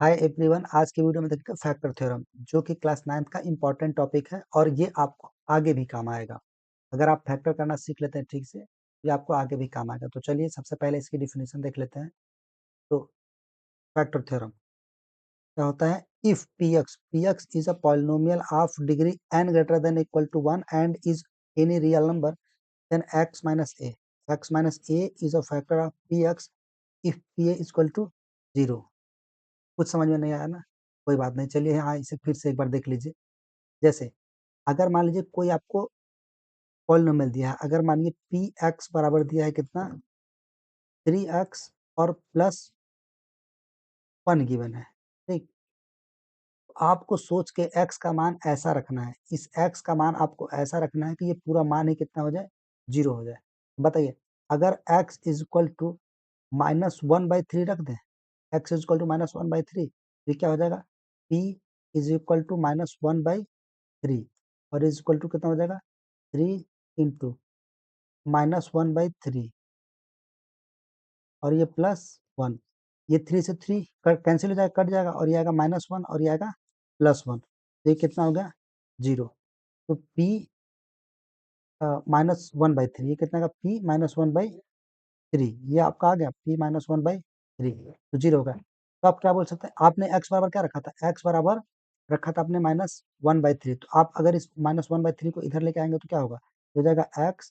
Hi everyone, आज की video में देखेंगे फैक्टर थ्योरम, जो कि क्लास 9th का इम्पोर्टेंट टॉपिक है और ये आपको आगे भी काम आएगा। अगर आप फैक्टर करना सीख लेते हैं ठीक से, ये आपको आगे भी काम आएगा। तो चलिए सबसे पहले इसकी डिफिनेशन देख लेते हैं। तो फैक्टर थ्योरम क्या होता है? If px is a polynomial of degree n greater than equal to 1 and is any real number, then x minus a is a factor of px if pa is equal to 0। कुछ समझ में नहीं आया ना? कोई बात नहीं, चलिए यहाँ इसे फिर से एक बार देख लीजिए। जैसे अगर मान लीजिए कोई आपको पॉलिनोमियल दिया है, अगर मानिए पी एक्स बराबर दिया है कितना, 3x और प्लस 1 गिवन है, ठीक। आपको सोच के x का मान ऐसा रखना है, इस x का मान आपको ऐसा रखना है कि ये पूरा मान ही कितना हो जाए, 0 हो जाए। बताइए, अगर x इज इक्वल टू -1/3 रख दें, x इज इक्वल टू -1/3, ये क्या हो जाएगा, p इज इक्वल टू -1/3 और इज इक्वल टू कितना हो जाएगा, 3 इंटू -1/3 और ये +1, ये 3 से 3 कैंसिल हो जाएगा, कट जाएगा और ये आएगा -1 और ये आएगा +1, तो ये कितना हो गया, 0। तो p -1/3, ये कितना का p -1/3, ये आपका आ गया p -1/3, तो 0 होगा। तो आप क्या बोल सकते हैं, आपने x बराबर क्या रखा था, x बराबर रखा था आपने -1/3, तो आप अगर इस -1/3 को इधर लेके आएंगे तो क्या होगा, हो जाएगा x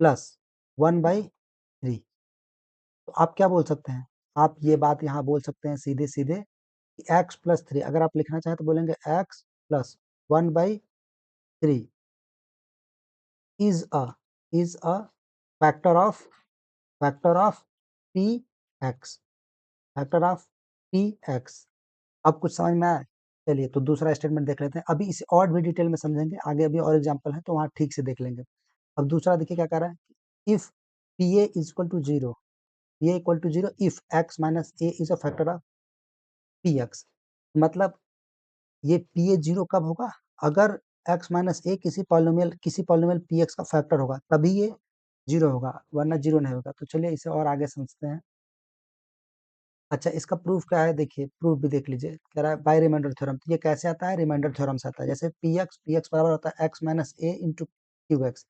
प्लस 1/3। तो आप क्या बोल सकते हैं, आप ये बात यहाँ बोल सकते हैं सीधे सीधे कि x प्लस 3, अगर आप लिखना चाहें तो बोलेंगे x plus 1/3 is a factor of P x, factor of P x. अब कुछ समझ में आया? चलिए तो दूसरा स्टेटमेंट देख लेते हैं, अभी इसे और भी डिटेल में समझेंगे, आगे अभी और एग्जाम्पल है तो वहाँ ठीक से देख लेंगे। अब दूसरा देखिए क्या कह रहा है, if P A is equal to 0, ये equal to 0 if x minus A is a factor of P X. मतलब ये पी ए 0 कब होगा, अगर x माइनस ए किसी पॉलिनोमियल पी एक्स का फैक्टर होगा तभी ये 0 होगा, वरना 0 नहीं होगा। तो चलिए इसे और आगे समझते हैं। अच्छा, इसका प्रूफ क्या है, देखिए प्रूफ भी देख लीजिए। कह रहा है बाय रिमाइंडर थ्योरम, तो ये कैसे आता है, रिमाइंडर थ्योरम से आता है। जैसे पी एक्स बराबर होता है x minus A into Q x.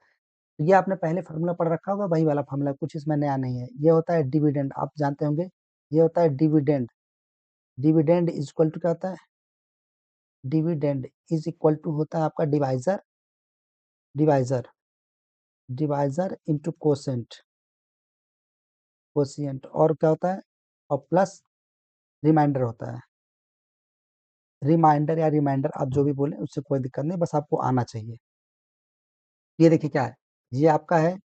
ये आपने पहले फार्मूला पढ़ रखा होगा, वही वाला फार्मूला, कुछ इसमें नया नहीं है। ये होता है डिविडेंड, आप जानते होंगे, ये होता है dividend. Dividend is equal to क्या होता है, डिविडेंड इज इक्वल टू होता है आपका divisor, divisor divisor into quotient, quotient, और क्या होता है, और प्लस रिमाइंडर होता है। रिमाइंडर या रिमाइंडर आप जो भी बोले, उससे कोई दिक्कत नहीं, बस आपको आना चाहिए। ये देखिए क्या है, ये आपका है,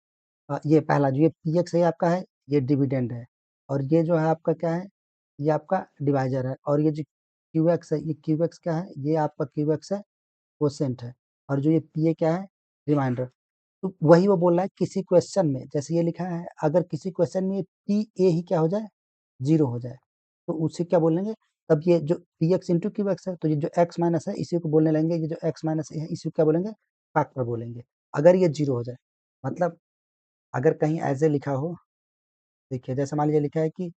ये पहला जो ये पी एक्स है ये आपका है, ये डिविडेंड है। और ये जो है आपका क्या है, ये आपका डिवाइजर है। और ये जो क्यू एक्स है, ये क्यू एक्स क्या है, ये आपका क्यू एक्स है, कोसेंट है। और जो ये पी ए क्या है, रिमाइंडर। तो वही वो बोल रहा है, किसी क्वेश्चन में जैसे ये लिखा है, अगर किसी क्वेश्चन में ये पी ए ही क्या हो जाए, 0 हो जाए, तो उसे क्या बोलेंगे, तब ये जो P x into Q x है, तो ये जो एक्स माइनस है इसी को बोलने लगेंगे, ये जो एक्स माइनस है इसी को क्या बोलेंगे, फैक्टर बोलेंगे, अगर ये 0 हो जाए। मतलब अगर कहीं ऐसे लिखा हो, देखिए जैसे मान लीजिए लिखा है कि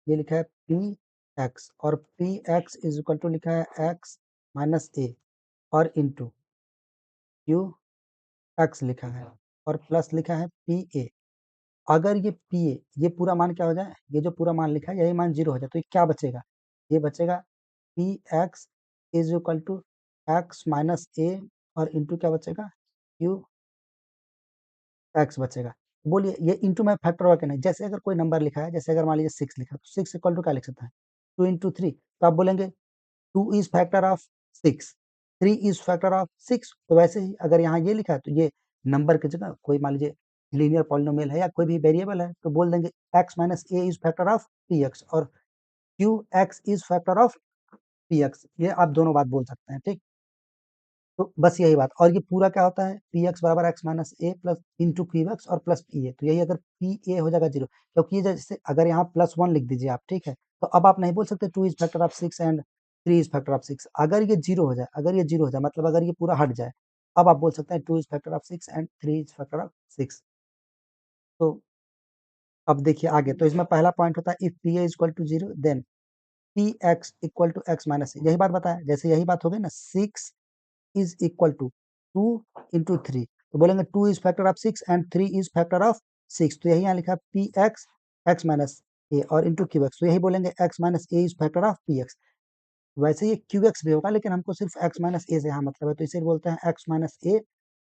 ये लिखा है पी एक्स, और P x is equal to लिखा है एक्स माइनस ए और इंटू क्यू एक्स लिखा है और प्लस लिखा है पी ए। अगर ये पी ए, ये पूरा मान क्या हो जाए, ये जो पूरा मान लिखा है यही मान 0 हो जाए, तो ये क्या बचेगा, ये बचेगा p x is equal to x minus a और इंटू क्या बचेगा, क्यू एक्स बचेगा। बोलिए ये इंटू में फैक्टर होगा कि नहीं, जैसे अगर कोई नंबर लिखा है, जैसे अगर मान लीजिए 6 लिखा है, तो 6 इक्वल टू क्या लिख सकता है, 2 इंटू 3, तो आप बोलेंगे 2 is factor of 6, 3 is factor of 6। तो वैसे ही अगर यहाँ ये लिखा है, तो ये नंबर की जगह कोई मान लीजिए लीनियर पॉलिनोमियल है या कोई भी वेरिएबल है, तो बोल देंगे x minus A is factor of P x और q x is factor of P x. ये आप दोनों बात बोल सकते हैं, ठीक। तो बस यही बात, और ये पूरा क्या होता है, पी एक्स बराबर एक्स माइनस ए प्लस इंटू क्यू एक्स और प्लस पी ए। तो यही अगर पी ए हो जाएगा 0, क्योंकि ये जैसे अगर यहाँ +1 लिख दीजिए आप, ठीक है, तो अब आप नहीं बोल सकते 2 is factor of 6 and 3 is factor of 6। अगर ये 0 हो जाए, अगर ये 0 हो जाए, मतलब अगर ये पूरा हट जाए, अब आप बोल सकते हैं 2 is factor of 6 and 3 is factor of 6। तो अब देखिए आगे, तो इसमें पहला पॉइंट होता है if P A is equal to 0 then p x equal to x minus a, यही बात बताया। जैसे यही बात हो गई ना, 6 इज इक्वल टू 2 इंटू 3, तो बोलेंगे 2 is factor of 6 and 3 is factor of 6, तो यही यहाँ लिखा P x x minus a और इंटू क्यू एक्स, तो यही बोलेंगे X minus A is factor of P x. वैसे ये क्यू एक्स भी होगा, लेकिन हमको सिर्फ एक्स माइनस ए से यहाँ मतलब है, तो इसे बोलते हैं x minus A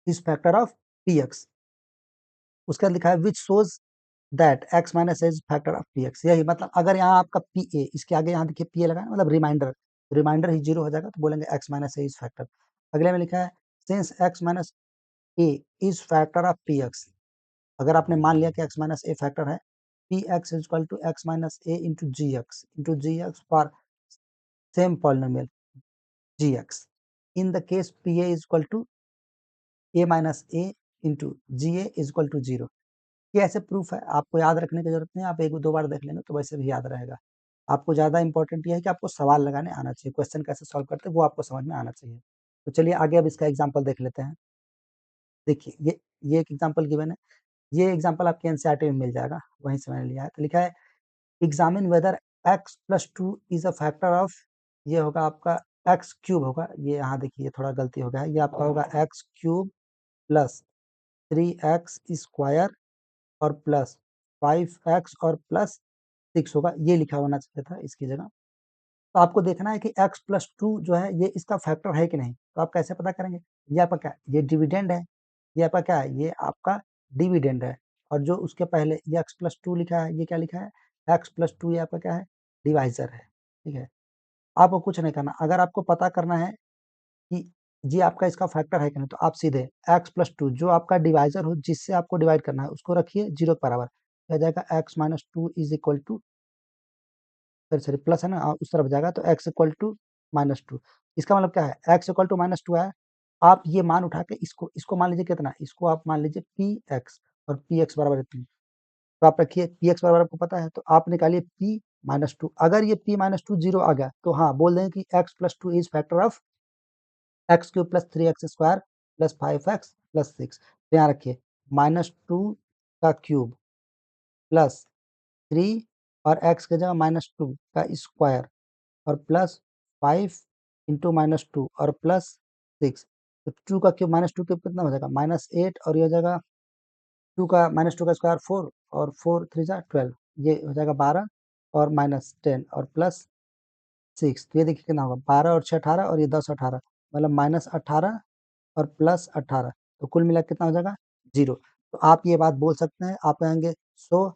is factor of P x. उसके बाद लिखा है which shows that x minus is factor of P x, यही मतलब अगर यहाँ आपका पी ए, इसके आगे यहाँ देखिए पी ए लगा है, मतलब रिमाइंडर, रिमाइंडर ही जीरो हो जाएगा, तो बोलेंगे X minus A is factor. अगले में लिखा है since X minus A is factor of P X, अगर आपने मान लिया कि एक्स माइनस ए फैक्टर है, P x is equal to x minus A into G X for same polynomial G X, in the case P A is equal to A minus A into G A is equal to zero. ये ऐसे proof है, आपको याद रखने की जरूरत नहीं है, आप एक दो बार देख लेंगे तो वैसे भी याद रहेगा। आपको ज़्यादा इंपॉर्टेंट ये है कि आपको सवाल लगाने आना चाहिए, क्वेश्चन कैसे सॉल्व करते हैं वो आपको समझ में आना चाहिए। तो चलिए आगे अब इसका एग्जाम्पल देख लेते हैं। देखिए ये एक एग्जाम्पल गिवन है, ये एग्जाम्पल आपके एनसीईआरटी में मिल जाएगा, वहीं से मैंने लिया है। तो लिखा है examine whether X plus two is a factor of, ये होगा आपका एक्स क्यूब होगा, ये यहाँ देखिए थोड़ा गलती हो गया है, ये आपका होगा x cube plus 3x square और प्लस 5x और प्लस 6 होगा, ये लिखा होना चाहिए था इसकी जगह। तो आपको देखना है कि x प्लस टू जो है ये इसका फैक्टर है कि नहीं, तो आप कैसे पता करेंगे? ये आपका क्या है? ये डिविडेंड है, ये आपका क्या है? ये आपका डिविडेंड है। और जो उसके पहले ये x प्लस टू लिखा है, ये क्या लिखा है? x प्लस टू, ये आपका क्या है? डिवाइजर है, ठीक है। आपको कुछ नहीं करना, अगर आपको पता करना है कि ये आपका इसका फैक्टर है कि नहीं, तो आप सीधे x प्लस टू जो आपका डिवाइजर हो, जिससे आपको डिवाइड करना है, उसको रखिए जीरो के बराबर, आ जाएगा x minus two is equal to, sorry plus है ना, उस तरफ जाएगा तो x equal to minus two. इसका मतलब क्या है? x equal to minus two है, आप ये मान उठा के इसको इसको मान लीजिए कितना, इसको आप मान लीजिए पी एक्स, और पी एक्स बराबर इतनी, तो आप रखिए पी एक्स बराबर आपको पता है, तो आप निकालिए पी माइनस टू। अगर ये पी माइनस टू जीरो आ गया तो हाँ बोल दें कि X plus two is factor of x cube plus three x square plus five x plus six. तो यहाँ रखिए माइनस टू का क्यूब प्लस थ्री, और एक्स की जगह माइनस टू का स्क्वायर और plus five into minus two और प्लस सिक्स। तो टू का क्यूब माइनस टू क्यूब कितना हो जाएगा? माइनस एट, और ये हो जाएगा टू का माइनस टू का स्क्वायर फोर, और फोर थ्री जा 12, ये हो जाएगा 12, और माइनस 10 और प्लस सिक्स, तो ये देखिए कितना होगा? 12 और 6 18, और ये 10 18, मतलब माइनस 18 और प्लस 18, तो कुल मिला कितना हो जाएगा? जीरो। तो आप ये बात बोल सकते हैं, आप कहेंगे so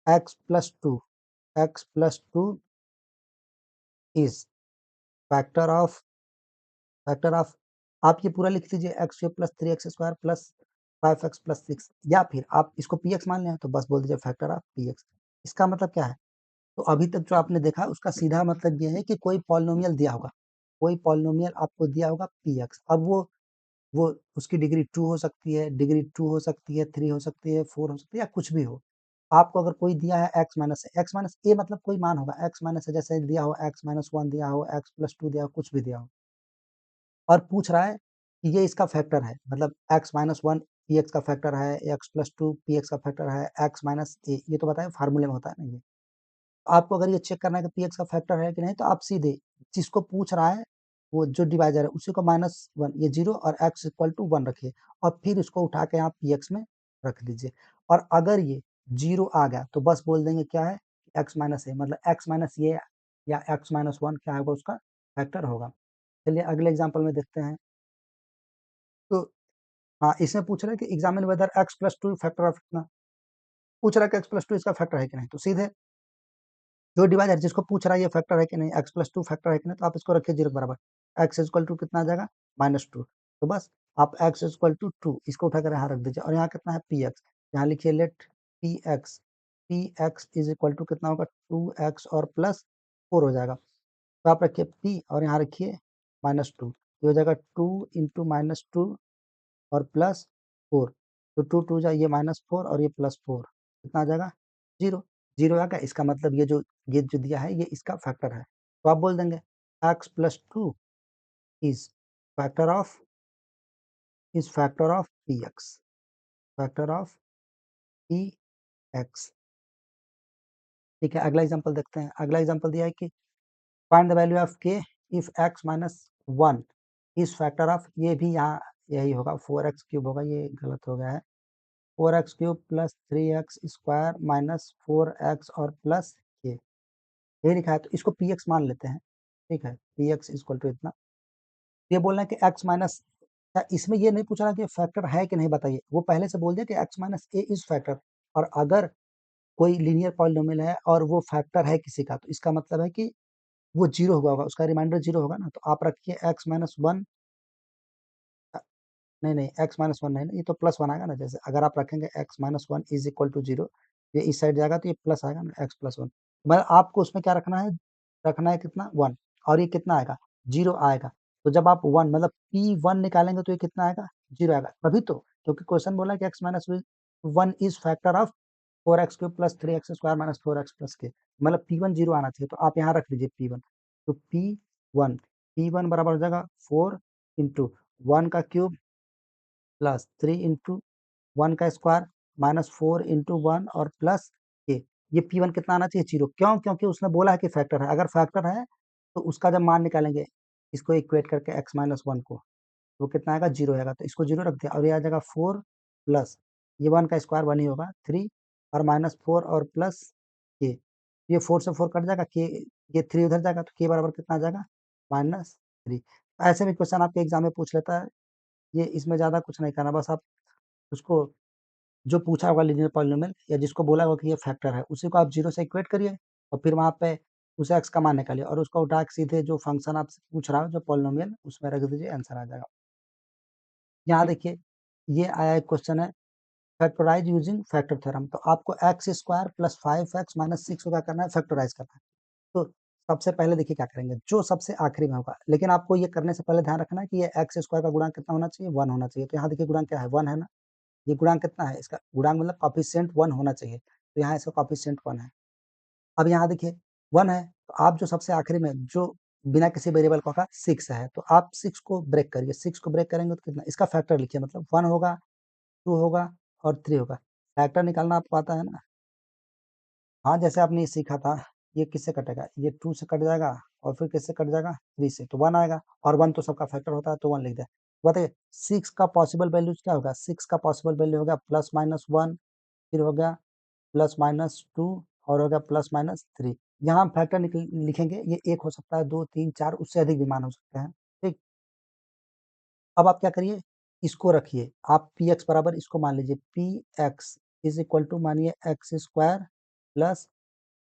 x plus two is factor of, आप ये पूरा लिख दीजिए x cube plus three x square plus five x plus six, या फिर आप इसको पी एक्स मान लें तो बस बोल दीजिए फैक्टर ऑफ पी एक्स। इसका मतलब क्या है? तो अभी तक जो आपने देखा उसका सीधा मतलब ये है कि कोई पॉलिनोमियल दिया होगा, कोई पॉलिनोमियल आपको दिया होगा पी एक्स, अब वो उसकी डिग्री टू हो सकती है, डिग्री टू हो सकती है, थ्री हो सकती है, फोर हो सकती है, या कुछ भी हो। आपको अगर कोई दिया है एक्स माइनस ए, मतलब कोई मान होगा एक्स माइनस, जैसे दिया हो एक्स माइनस वन दिया हो, एक्स प्लस टू दिया हो, कुछ भी दिया हो, और पूछ रहा है कि ये इसका फैक्टर है, मतलब x minus one P x का फैक्टर है, x plus to P x का फैक्टर है, एक्स माइनस ए, ये तो बताए फार्मूले में होता है ना ये। आपको अगर ये चेक करना है कि पी एक्स का फैक्टर है कि नहीं, तो आप सीधे जिसको पूछ रहा है वो जो डिवाइजर है उसी को माइनस वन, ये जीरो और एक्स इक्वल टू वन रखिए, और फिर उसको उठा के आप पी एक्स में रख दीजिए। और अगर ये जीरो आ गया तो बस बोल देंगे क्या है? एक्स माइनस ए, मतलब एक्स माइनस ये या एक्स माइनस वन क्या होगा? उसका फैक्टर होगा। चलिए अगले एग्जाम्पल में देखते हैं। तो हाँ, इसमें पूछ रहा है कि examine whether X plus two factor of कितना, पूछ रहा है कि एक्स प्लस टू इसका फैक्टर है कि नहीं, तो सीधे जो डिवाइडर जिसको पूछ रहा है ये फैक्टर है कि नहीं, एक्स प्लस टू फैक्टर है कि नहीं, तो आप इसको रखिए जीरो के बराबर। एक्स इक्वल टू कितना आ जाएगा? माइनस टू, तो बस आप एक्स इक्वल टू टू इसको उठाकर यहाँ रख दीजिए, और यहाँ कितना है? पी एक्स, यहाँ लिखिए let P x is equal to कितना होगा? टू एक्स और प्लस फोर हो जाएगा। तो आप रखिए पी और यहाँ रखिए माइनस टू, ये हो जाएगा टू इंटू माइनस टू और प्लस फोर, तो टू टू जा ये माइनस फोर और ये प्लस फोर, कितना आ जाएगा? जीरो। जीरो आ गया, इसका मतलब ये जो दिया है ये इसका फैक्टर है, तो आप बोल देंगे x plus two is factor of P x, factor of P x. ठीक है, अगला एग्जांपल देखते हैं। अगला एग्जांपल दिया है कि फाइंड द वैल्यू ऑफ के if x minus 1 is factor of, ये भी यहाँ यही होगा 4x क्यूब होगा, ये गलत हो गया है, 4x cube plus 3x square minus 4x और प्लस के, ये लिखा है, तो इसको px मान लेते हैं, ठीक है, px इक्वल टू इतना। ये बोलना है कि x माइनस, इसमें ये नहीं पूछ रहा कि फैक्टर है कि नहीं बताइए, वो पहले से बोल दिया कि x minus A is factor, और अगर कोई लीनियर पॉलिनोमियल है और वो फैक्टर है किसी का, तो इसका मतलब है कि वो जीरो हुआ होगा, उसका रिमाइंडर जीरो होगा ना, तो आप रखिए x माइनस 1, नहीं नहीं x माइनस 1 नहीं, ये तो प्लस 1 आएगा ना, जैसे अगर आप रखेंगे x minus 1 is equal to 0, ये इस साइड जाएगा तो ये प्लस आएगा ना, x प्लस 1, मतलब आपको उसमें क्या रखना है कितना 1, और ये कितना आएगा 0 आएगा, तो जब आप 1 मतलब p1 निकालेंगे तो ये कितना आएगा 0 आएगा, तभी तो, क्योंकि क्वेश्चन बोला कि x minus 1 is factor of 4x cube plus 3x square minus 4x plus के, मतलब p1 0 आना चाहिए, तो आप यहाँ रख लीजिए p1, तो p1 बराबर हो जाएगा 4 इंटू 1 का क्यूब प्लस 3 इंटू 1 का स्क्वायर माइनस 4 इंटू 1 और प्लस के, ये p1 कितना आना चाहिए 0, क्यों, क्योंकि उसने बोला है कि फैक्टर है, अगर फैक्टर है तो उसका जब मान निकालेंगे इसको इक्वेट करके x माइनस 1 को, तो कितना आएगा 0 आएगा, तो इसको 0 रख दिया, और ये आ जाएगा 4 प्लस ये 1 का स्क्वायर 1 ही होगा 3 और माइनस 4 और प्लस के, ये 4 से 4 कट जाएगा, के ये 3 उधर जाएगा, तो के बराबर कितना आ जाएगा -3। ऐसे भी क्वेश्चन आपके एग्जाम में पूछ लेता है, ये इसमें ज़्यादा कुछ नहीं करना, बस आप उसको जो पूछा होगा लीनियर पॉलिनोमियल या जिसको बोला होगा कि ये फैक्टर है, उसी को आप 0 से इक्वेट करिए और फिर वहाँ पे उस x का मान निकालिए और उसको उठा के सीधे जो फंक्शन आपसे पूछ रहा हो जो पॉलिनोमियल उसमें रख दीजिए, आंसर आ जाएगा। यहाँ देखिए ये आया एक क्वेश्चन है, फैक्टराइज यूजिंग फैक्टर थ्योरम, तो आपको x square plus 5x minus 6 को क्या करना है, फैक्टराइज करना है। तो सबसे पहले देखिए क्या करेंगे, जो सबसे आखिरी में होगा, लेकिन आपको ये करने से पहले ध्यान रखना है कि ये एक्स स्क्वायर का गुणांक कितना होना चाहिए 1 होना चाहिए, तो यहाँ देखिए गुणांक क्या है 1 है ना, ये गुणांक कितना है, इसका गुणांक मतलब कोएफिशिएंट 1 होना चाहिए, तो यहाँ इसका कोएफिशिएंट 1 है। अब यहाँ देखिए 1 है, तो आप जो सबसे आखिरी में जो बिना किसी वेरिएबल का होगा 6 है, तो आप 6 को ब्रेक करिए, 6 को ब्रेक करेंगे तो कितना, इसका फैक्टर लिखिए, मतलब 1 होगा 2 होगा और 3 होगा, फैक्टर निकालना आपको आता है ना। हाँ, जैसे आपने ये सीखा था, ये किससे कटेगा, ये 2 से कट जाएगा और फिर किससे कट जाएगा 3 से, तो 1 आएगा, और 1 तो सबका फैक्टर होता है, तो 1 लिख दिया। बताइए 6 का पॉसिबल वैल्यूज क्या होगा, 6 का पॉसिबल वैल्यू होगा प्लस माइनस 1, फिर हो गया प्लस माइनस 2 और हो गया प्लस माइनस 3। यहाँ हम फैक्टर लिखेंगे, ये 1 हो सकता है, 2 3 4 उससे अधिक भी मान हो सकते हैं, ठीक। अब आप क्या करिए, इसको रखिए, आप पी एक्स बराबर इसको मान लीजिए, P x is equal to मानिए एक्स स्क्वायर प्लस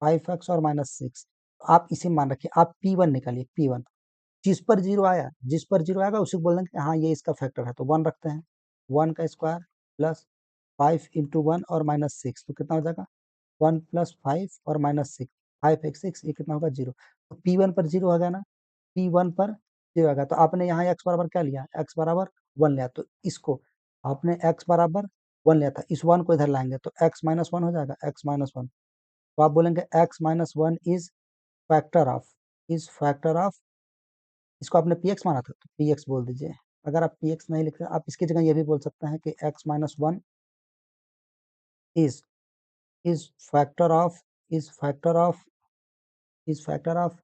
5x और माइनस 6, आप इसे मान रखिए, आप P1 निकालिए, P1 जिस पर 0 आया, जिस पर 0 आएगा उसी को बोल देंगे कि हाँ ये इसका फैक्टर है, तो 1 रखते हैं, 1 का स्क्वायर प्लस 5 इंटू 1 और माइनस 6, तो कितना हो जाएगा 1 प्लस 5 और माइनस 6, 5 एक 6, ये कितना होगा 0, तो P1 पर 0 हो गया ना, P1 पर 0 आ गया, तो आपने यहाँ x बराबर क्या लिया, x बराबर 1 लिया, तो इसको आपने x बराबर 1 लिया था, इस 1 को इधर लाएंगे तो x माइनस 1 हो जाएगा, x माइनस 1, तो आप बोलेंगे x minus 1 is factor of, इसको आपने px माना था तो px बोल दीजिए, अगर आप px नहीं लिखते आप इसकी जगह ये भी बोल सकते हैं कि x minus 1 is is factor of is factor of is factor of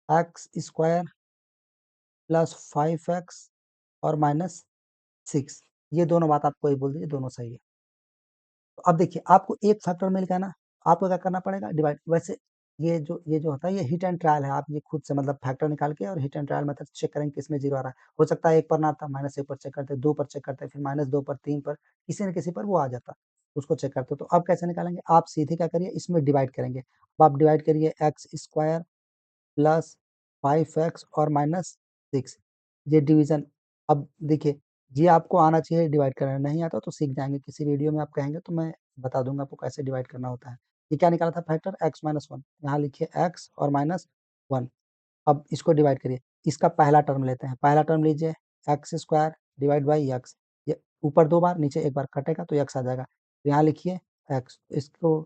x square plus 5x और माइनस 6, ये दोनों बात आपको ही बोल दीजिए, दोनों सही है। तो अब देखिए आपको एक फैक्टर मिल गया ना, आपको क्या करना पड़ेगा डिवाइड, वैसे ये जो होता है ये हिट एंड ट्रायल है, आप ये खुद से मतलब फैक्टर निकाल के और hit and trial method check करेंगे किसमें 0 आ रहा है, हो सकता है 1 पर ना आता, -1 पर चेक करते, 2 पर चेक करते, फिर -2 पर 3 पर, किसी न किसी पर वो आ जाता, उसको चेक करते, तो अब कैसे निकालेंगे, आप सीधे क्या करिए इसमें डिवाइड करेंगे, अब आप डिवाइड करिए एक्स स्क्वायर प्लस 5x और माइनस 6, ये डिवीजन, अब देखिए ये आपको आना चाहिए डिवाइड करना, नहीं आता तो सीख जाएंगे, किसी वीडियो में आप कहेंगे तो मैं बता दूंगा आपको कैसे डिवाइड करना होता है। ये क्या निकाला था फैक्टर x माइनस 1, यहाँ लिखिए x और माइनस 1, अब इसको डिवाइड करिए, इसका पहला टर्म लेते हैं, पहला टर्म लीजिए x square divide by x, ये ऊपर 2 बार नीचे 1 बार कटेगा तो x आ जाएगा, तो यहाँ लिखिए x, इसको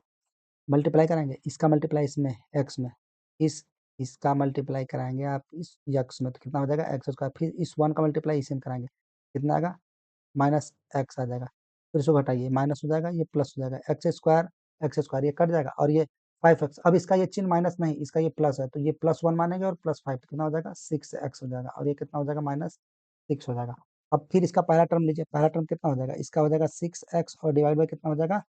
मल्टीप्लाई कराएंगे, इसका मल्टीप्लाई इसमें x में, इस इसका मल्टीप्लाई कराएंगे आप इस x में, तो कितना हो जाएगा एक्स स्क्वायर, फिर इस 1 का मल्टीप्लाई इसी में कराएंगे, कितना आएगा माइनस एक्स आ जाएगा, फिर इसको घटाइए माइनस हो जाएगा, ये प्लस हो जाएगा, एक्स स्क्वायर ये कट जाएगा और ये 5x। अब इसका ये चिन्ह माइनस नहीं, इसका ये प्लस है, तो ये +1 मानेंगे और +5 तो कितना हो जाएगा 6x हो जाएगा, और ये कितना हो जाएगा -6 हो जाएगा। अब फिर इसका पहला टर्म लीजिए, पहला टर्म कितना हो जाएगा, इसका हो जाएगा 6x और डिवाइड बाय कितना हो जाएगा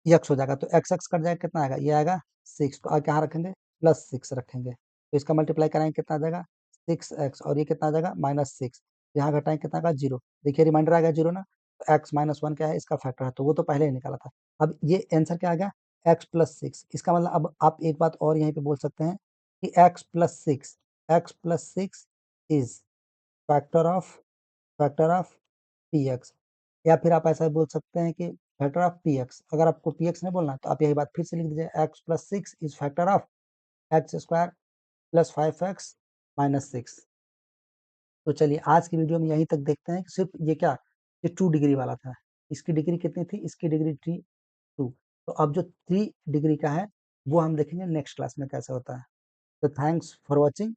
x हो जाएगा, तो x x कट जाएगा, कितना आएगा, ये आएगा 6, तो आगे कहाँ रखेंगे, +6 रखेंगे, तो इसका मल्टीप्लाई कराएंगे कितना आ जाएगा 6x, और ये कितना आ जाएगा -6, यहाँ घटाएंगे कितना आएगा 0, देखिए रिमाइंडर आ गया 0 ना, तो x -1 क्या है, इसका फैक्टर है, तो वो तो पहले ही निकाला था। अब ये आंसर क्या आ गया, x+6, इसका मतलब अब आप एक बात और यहीं पे बोल सकते हैं कि x+6 is factor of px, या फिर आप ऐसा बोल सकते हैं कि फैक्टर ऑफ px। अगर आपको px नहीं बोलना तो आप यही बात फिर से लिख दीजिए, x+6 is factor of x² + 5x - 6। तो चलिए आज की वीडियो में यहीं तक देखते हैं कि सिर्फ ये क्या, ये 2 डिग्री वाला था, इसकी डिग्री कितनी थी, इसकी डिग्री थी 2, तो अब जो 3 डिग्री का है वो हम देखेंगे नेक्स्ट क्लास में कैसे होता है। तो थैंक्स फॉर वॉचिंग।